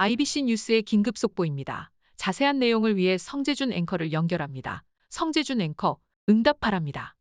IBC 뉴스의 긴급 속보입니다. 자세한 내용을 위해 성재준 앵커를 연결합니다. 성재준 앵커, 응답하랍니다.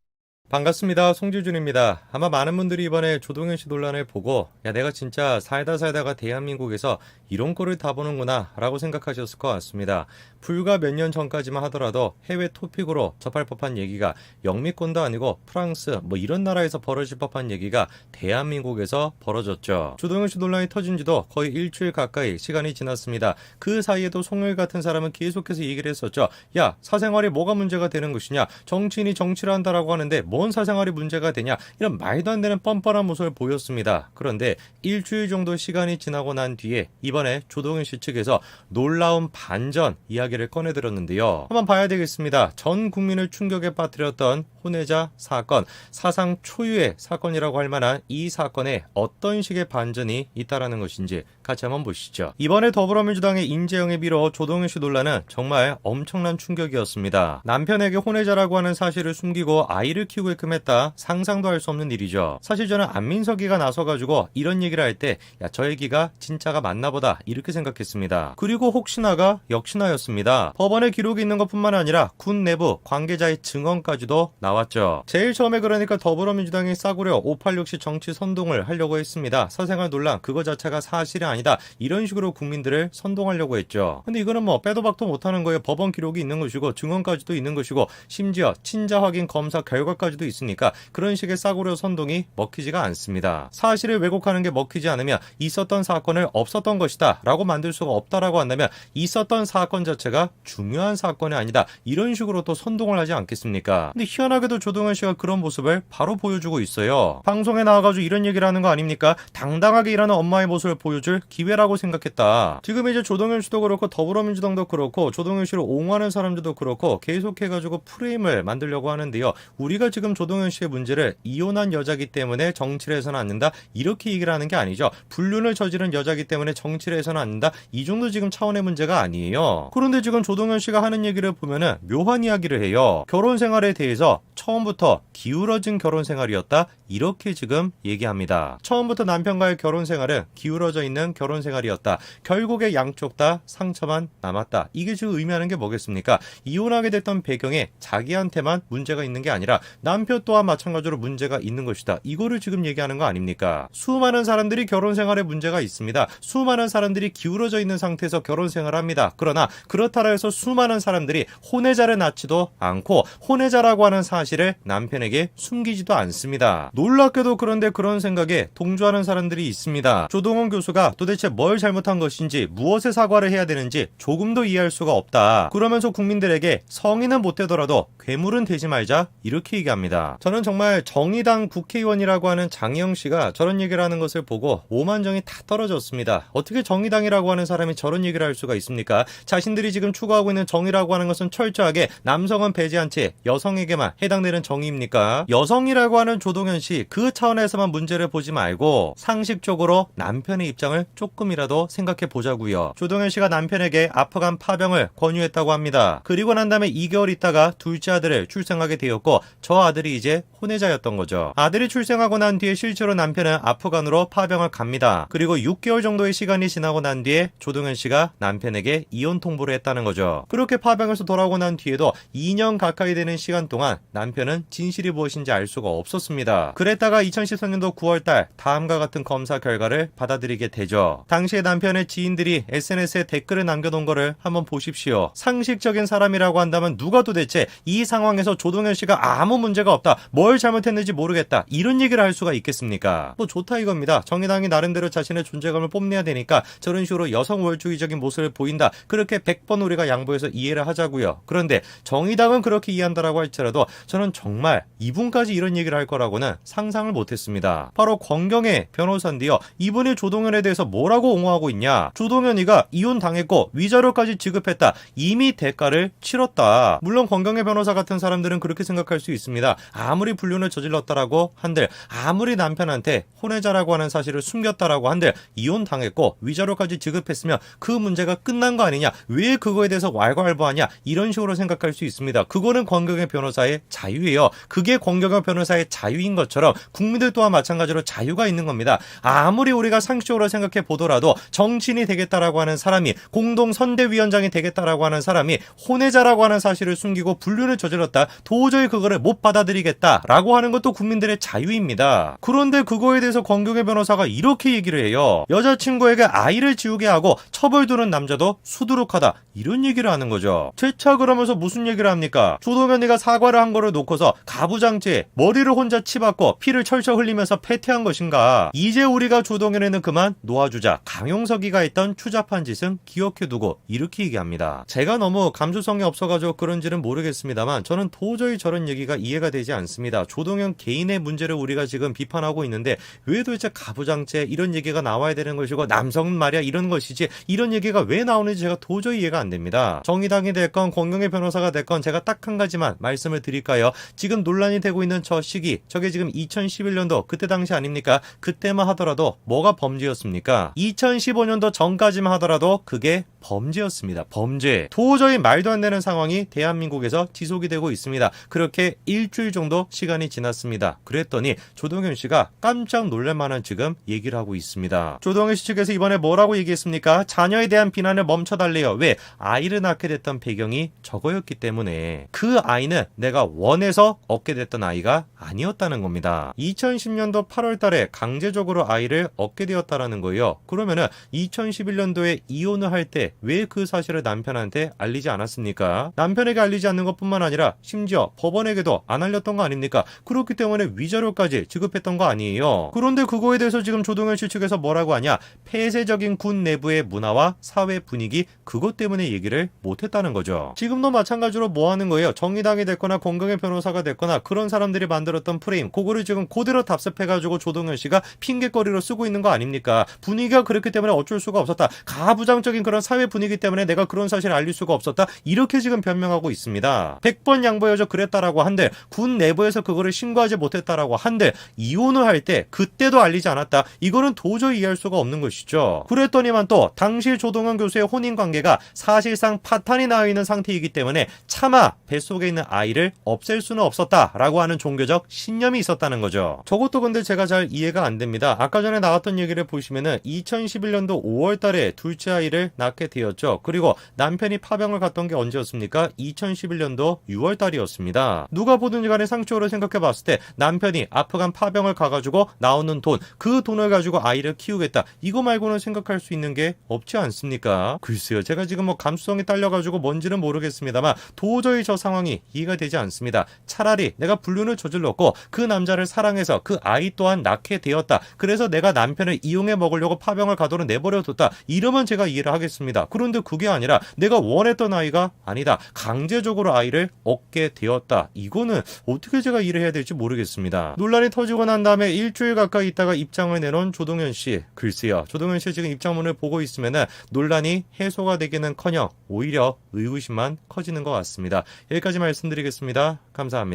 반갑습니다. 송지준입니다. 아마 많은 분들이 이번에 조동현 씨 논란을 보고 야 내가 진짜 살다가 대한민국에서 이런 꼴을 다 보는구나 라고 생각하셨을 것 같습니다. 불과 몇 년 전까지만 하더라도 해외 토픽으로 접할 법한 얘기가 영미권도 아니고 프랑스 이런 나라에서 벌어질 법한 얘기가 대한민국에서 벌어졌죠. 조동현 씨 논란이 터진 지도 거의 일주일 가까이 시간이 지났습니다. 그 사이에도 송일 같은 사람은 계속해서 얘기를 했었죠. 야 사생활이 뭐가 문제가 되는 것이냐, 정치인이 정치를 한다라고 하는데 뭔 사생활이 문제가 되냐, 이런 말도 안 되는 뻔뻔한 모습을 보였습니다. 그런데 일주일 정도 시간이 지나고 난 뒤에 이번에 조동현 씨 측에서 놀라운 반전 이야기를 꺼내들었는데요. 한번 봐야 되겠습니다. 전 국민을 충격에 빠뜨렸던 혼외자 사건, 사상 초유의 사건이라고 할 만한 이 사건에 어떤 식의 반전이 있다라는 것인지 같이 한번 보시죠. 이번에 더불어민주당의 임재영에 빌어 조동현 씨 논란은 정말 엄청난 충격이었습니다. 남편에게 혼외자라고 하는 사실을 숨기고 아이를 키우게끔 했다. 상상도 할 수 없는 일이죠. 사실 저는 안민석이가 나서가지고 이런 얘기를 할 때 야 저 얘기가 진짜가 맞나 보다 이렇게 생각했습니다. 그리고 혹시나가 역시나였습니다. 법원에 기록이 있는 것뿐만 아니라 군 내부 관계자의 증언까지도 나왔죠. 제일 처음에 그러니까 더불어민주당이 싸구려 586시 정치 선동을 하려고 했습니다. 사생활 논란 그거 자체가 사실이 아니다, 이런 식으로 국민들을 선동하려고 했죠. 근데 이거는 빼도 박도 못하는 거예요. 법원 기록이 있는 것이고 증언까지도 있는 것이고 심지어 친자 확인 검사 결과까지도 있으니까 그런 식의 싸구려 선동이 먹히지가 않습니다. 사실을 왜곡하는 게 먹히지 않으면 있었던 사건을 없었던 것이다 라고 만들 수가 없다라고 한다면 있었던 사건 자체가 중요한 사건이 아니다, 이런 식으로 또 선동을 하지 않겠습니까? 근데 희한하게도 조동현 씨가 그런 모습을 바로 보여주고 있어요. 방송에 나와가지고 이런 얘기를 하는 거 아닙니까? 당당하게 일하는 엄마의 모습을 보여줄 기회라고 생각했다. 지금 이제 조동현 씨도 그렇고 더불어민주당도 그렇고 조동현 씨를 옹호하는 사람들도 그렇고 계속해가지고 프레임을 만들려고 하는데요. 우리가 지금 조동현 씨의 문제를 이혼한 여자기 때문에 정치를 해서는 안 된다, 이렇게 얘기를 하는 게 아니죠. 불륜을 저지른 여자기 때문에 정치를 해서는 안 된다, 이 정도 지금 차원의 문제가 아니에요. 그런데 지금 조동현 씨가 하는 얘기를 보면은 묘한 이야기를 해요. 결혼 생활에 대해서 처음부터 기울어진 결혼 생활이었다, 이렇게 지금 얘기합니다. 처음부터 남편과의 결혼 생활은 기울어져 있는 결혼 생활이었다. 결국에 양쪽 다 상처만 남았다. 이게 지금 의미하는 게 뭐겠습니까? 이혼하게 됐던 배경에 자기한테만 문제가 있는 게 아니라 남편 또한 마찬가지로 문제가 있는 것이다. 이거를 지금 얘기하는 거 아닙니까? 수많은 사람들이 결혼 생활에 문제가 있습니다. 수많은 사람들이 기울어져 있는 상태에서 결혼 생활을 합니다. 그러나 그렇다라 해서 수많은 사람들이 혼외자를 낳지도 않고 혼외자라고 하는 사실을 남편에게 숨기지도 않습니다. 놀랍게도 그런데 그런 생각에 동조하는 사람들이 있습니다. 조동원 교수가 도대체 뭘 잘못한 것인지, 무엇에 사과를 해야 되는지 조금도 이해할 수가 없다. 그러면서 국민들에게 성인은 못 되더라도 괴물은 되지 말자, 이렇게 얘기합니다. 저는 정말 정의당 국회의원이라고 하는 장혜영 씨가 저런 얘기를 하는 것을 보고 오만정이 다 떨어졌습니다. 어떻게 정의당이라고 하는 사람이 저런 얘기를 할 수가 있습니까? 자신들이 지금 추구하고 있는 정의라고 하는 것은 철저하게 남성은 배제한 채 여성에게만 해당되는 정의입니까? 여성이라고 하는 조동현 씨, 그 차원에서만 문제를 보지 말고 상식적으로 남편의 입장을 조금이라도 생각해 보자고요. 조동현 씨가 남편에게 아프간 파병을 권유했다고 합니다. 그리고 난 다음에 2개월 있다가 둘째 아들을 출생하게 되었고 저 아들이 이제 혼외자였던 거죠. 아들이 출생하고 난 뒤에 실제로 남편은 아프간으로 파병을 갑니다. 그리고 6개월 정도의 시간이 지나고 난 뒤에 조동현 씨가 남편에게 이혼 통보를 했다는 거죠. 그렇게 파병에서 돌아오고 난 뒤에도 2년 가까이 되는 시간 동안 남편은 진실이 무엇인지 알 수가 없었습니다. 그랬다가 2013년도 9월달 다음과 같은 검사 결과를 받아들이게 되죠. 당시에 남편의 지인들이 SNS에 댓글을 남겨놓은 거를 한번 보십시오. 상식적인 사람이라고 한다면 누가 도대체 이 상황에서 조동현 씨가 아무 문제가 없다, 뭘 잘못했는지 모르겠다, 이런 얘기를 할 수가 있겠습니까? 좋다 이겁니다. 정의당이 나름대로 자신의 존재감을 뽐내야 되니까 저런 식으로 여성 우월주의적인 모습을 보인다, 그렇게 100번 우리가 양보해서 이해를 하자고요. 그런데 정의당은 그렇게 이해한다라고 할지라도 저는 정말 이분까지 이런 얘기를 할 거라고는 상상을 못했습니다. 바로 권경애 변호사인데요. 이분이 조동현에 대해서 뭐라고 옹호하고 있냐? 조동현이가 이혼 당했고 위자료까지 지급했다, 이미 대가를 치렀다. 물론 권경애 변호사 같은 사람들은 그렇게 생각할 수 있습니다. 아무리 불륜을 저질렀다라고 한들, 아무리 남편한테 혼외자라고 하는 사실을 숨겼다라고 한들 이혼 당했고 위자료까지 지급했으면 그 문제가 끝난 거 아니냐, 왜 그거에 대해서 왈가왈부하냐, 이런 식으로 생각할 수 있습니다. 그거는 권경애 변호사의 자유예요. 그게 권경애 변호사의 자유인 것처럼 국민들 또한 마찬가지로 자유가 있는 겁니다. 아무리 우리가 상식적으로 생각해 생각해 보더라도 정치인이 되겠다라고 하는 사람이, 공동선대위원장이 되겠다라고 하는 사람이 혼외자라고 하는 사실을 숨기고 불륜을 저질렀다, 도저히 그거를 못 받아들이겠다라고 하는 것도 국민들의 자유입니다. 그런데 그거에 대해서 권경의 변호사가 이렇게 얘기를 해요. 여자친구에게 아이를 지우게 하고 처벌 두는 남자도 수두룩하다, 이런 얘기를 하는 거죠. 재차 그러면서 무슨 얘기를 합니까? 조동현이가 사과를 한 거를 놓고서 가부장제, 머리를 혼자 치받고 피를 철철 흘리면서 패퇴한 것인가? 이제 우리가 조동현에는 그만 놓아주자. 강용석이가 했던 추잡한 짓은 기억해두고, 이렇게 얘기합니다. 제가 너무 감수성이 없어가지고 그런지는 모르겠습니다만 저는 도저히 저런 얘기가 이해가 되지 않습니다. 조동현 개인의 문제를 우리가 지금 비판하고 있는데 왜 도대체 가부장제 이런 얘기가 나와야 되는 것이고, 남성은 말이야 이런 것이지, 이런 얘기가 왜 나오는지 제가 도저히 이해가 안 됩니다. 정의당이 됐건 권경의 변호사가 됐건 제가 딱 한 가지만 말씀을 드릴까요? 지금 논란이 되고 있는 저 시기, 저게 지금 2011년도 그때 당시 아닙니까? 그때만 하더라도 뭐가 범죄였습니까? 2015년도 전까지만 하더라도 그게 범죄였습니다. 범죄. 도저히 말도 안 되는 상황이 대한민국에서 지속이 되고 있습니다. 그렇게 일주일 정도 시간이 지났습니다. 그랬더니 조동현 씨가 깜짝 놀랄만한 지금 얘기를 하고 있습니다. 조동현 씨 측에서 이번에 뭐라고 얘기했습니까? 자녀에 대한 비난을 멈춰달래요. 왜? 아이를 낳게 됐던 배경이 저거였기 때문에. 그 아이는 내가 원해서 얻게 됐던 아이가 아니었다는 겁니다. 2010년도 8월 달에 강제적으로 아이를 얻게 되었다라는 거예요. 그러면은 2011년도에 이혼을 할 때 왜 그 사실을 남편한테 알리지 않았습니까? 남편에게 알리지 않는 것뿐만 아니라 심지어 법원에게도 안 알렸던 거 아닙니까? 그렇기 때문에 위자료까지 지급했던 거 아니에요. 그런데 그거에 대해서 지금 조동현 씨 측에서 뭐라고 하냐? 폐쇄적인 군 내부의 문화와 사회 분위기, 그것 때문에 얘기를 못했다는 거죠. 지금도 마찬가지로 뭐 하는 거예요? 정의당이 됐거나 권경의 변호사가 됐거나 그런 사람들이 만들었던 프레임, 그거를 지금 그대로 답습해가지고 조동현 씨가 핑계거리로 쓰고 있는 거 아닙니까? 분위기가 그렇기 때문에 어쩔 수가 없었다, 가부장적인 그런 사회 분위기 때문에 내가 그런 사실을 알릴 수가 없었다, 이렇게 지금 변명하고 있습니다. 100번 양보해줘 그랬다라고 한데, 군 내부에서 그거를 신고하지 못했다라고 한데, 이혼을 할 때 그때도 알리지 않았다, 이거는 도저히 이해할 수가 없는 것이죠. 그랬더니만 또 당시 조동현 교수의 혼인 관계가 사실상 파탄이 나와 있는 상태이기 때문에 차마 뱃속에 있는 아이를 없앨 수는 없었다라고 하는 종교적 신념이 있었다는 거죠. 저것도 근데 제가 잘 이해가 안 됩니다. 아까 전에 나왔던 얘기를 보시면은 2011년도 5월 달에 둘째 아이를 낳게 되었죠. 그리고 남편이 파병을 갔던 게 언제였습니까? 2011년도 6월 달이었습니다. 누가 보든지 간에 상식적으로 생각해 봤을 때 남편이 아프간 파병을 가가지고 나오는 돈, 그 돈을 가지고 아이를 키우겠다, 이거 말고는 생각할 수 있는 게 없지 않습니까? 글쎄요, 제가 지금 뭐 감수성이 딸려가지고 뭔지는 모르겠습니다만 도저히 저 상황이 이해가 되지 않습니다. 차라리 내가 불륜을 저질렀고 그 남자를 사랑해서 그 아이 또한 낳게 되었다, 그래서 내가 남편을 이용해 먹으려고 파병을 가도록 내버려뒀다, 이러면 제가 이해를 하겠습니다. 그런데 그게 아니라 내가 원했던 아이가 아니다, 강제적으로 아이를 얻게 되었다, 이거는 어떻게 제가 이해를 해야 될지 모르겠습니다. 논란이 터지고 난 다음에 일주일 가까이 있다가 입장을 내놓은 조동현 씨, 글쎄요, 조동현 씨 지금 입장문을 보고 있으면은 논란이 해소가 되기는커녕 오히려 의구심만 커지는 것 같습니다. 여기까지 말씀드리겠습니다. 감사합니다.